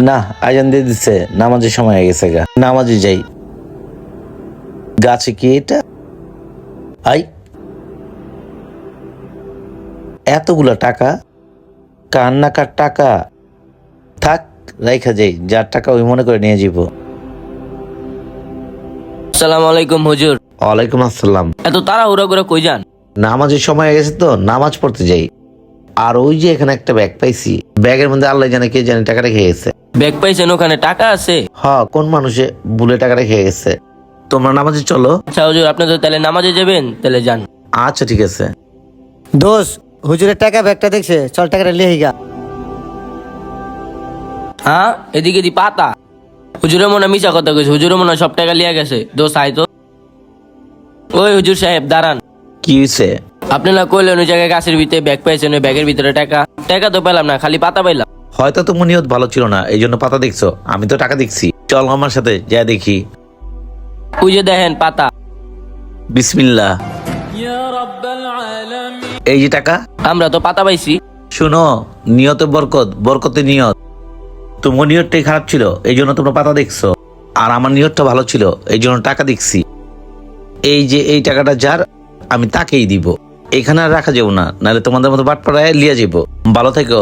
না, আজান দিয়ে দিচ্ছে, নামাজের সময় হয়ে গেছে গা, নামাজে যাই। গাছে কি এটা? আই, এতগুলা টাকা, কান্নাকার টাকা। থাক, রাইখা যাই, যার টাকা ওই মনে করে নিয়ে যাব। আসসালামু আলাইকুম হুজুর। ওয়ালাইকুম আসসালাম। এত তাড়াহুড়া করে কই যান? নামাজের সময় হয়ে গেছে তো, নামাজ পড়তে যাই। আর ওই যে এখানে একটা ব্যাগ পাইছি, ব্যাগের মধ্যে আল্লাহ জানে কে জানে টাকা রেখে গেছে। ব্যাগ পাইছেন, ওখানে টাকা আছে? কোন মানুষে ভুলে টাকা রেখে গেছে। তোমরা নামাজে চলো। আচ্ছা হুজুর, আপনি তো তাহলে নামাজে যাবেন, তাহলে যান। আচ্ছা ঠিক আছে। দোষ, হুজুরের টাকা ব্যাগটা দেখছে, চল টাকাটা লিয়ে গা। হ্যাঁ, এদিকে দি পাতা। হুজুরের মনে হয় মিশা কথা কইছে, হুজুরের মনে হয় সব টাকা লিয়া গেছে। দোষ আয় তো। ওই হুজুর সাহেব দাঁড়ান। কি হয়েছে? আপনি না কইলেন ওই জায়গায় গাছের ভিতরে ব্যাগ পাইছেন, ওই ব্যাগের ভিতরে টাকা। টাকা তো পেলাম না, খালি পাতা পাইলাম। হয়তো তোমার নিয়ত ভালো ছিল না, এই জন্য পাতা দেখছো। আমি তো টাকা দেখছি। চল আমার সাথে যা দেখি। ওই যে দেখেন পাতা। বিসমিল্লাহ। এই যে টাকা। আমরা তো পাতা পাইছি। শুনো, নিয়তে বরকত, বরকতে নিয়ত। তোমার নিয়তটাই খারাপ ছিল, এই জন্য তোমরা পাতা দেখছো। আর আমার নিয়তটা ভালো ছিল, এই জন্য টাকা দেখছি। এই যে এই টাকাটা যার, আমি তাকেই দিব। এখানে আর রাখা যাবো না, নাহলে তোমাদের মতো বাটপাড়ায় লিয়ে যাবো। ভালো থেকো।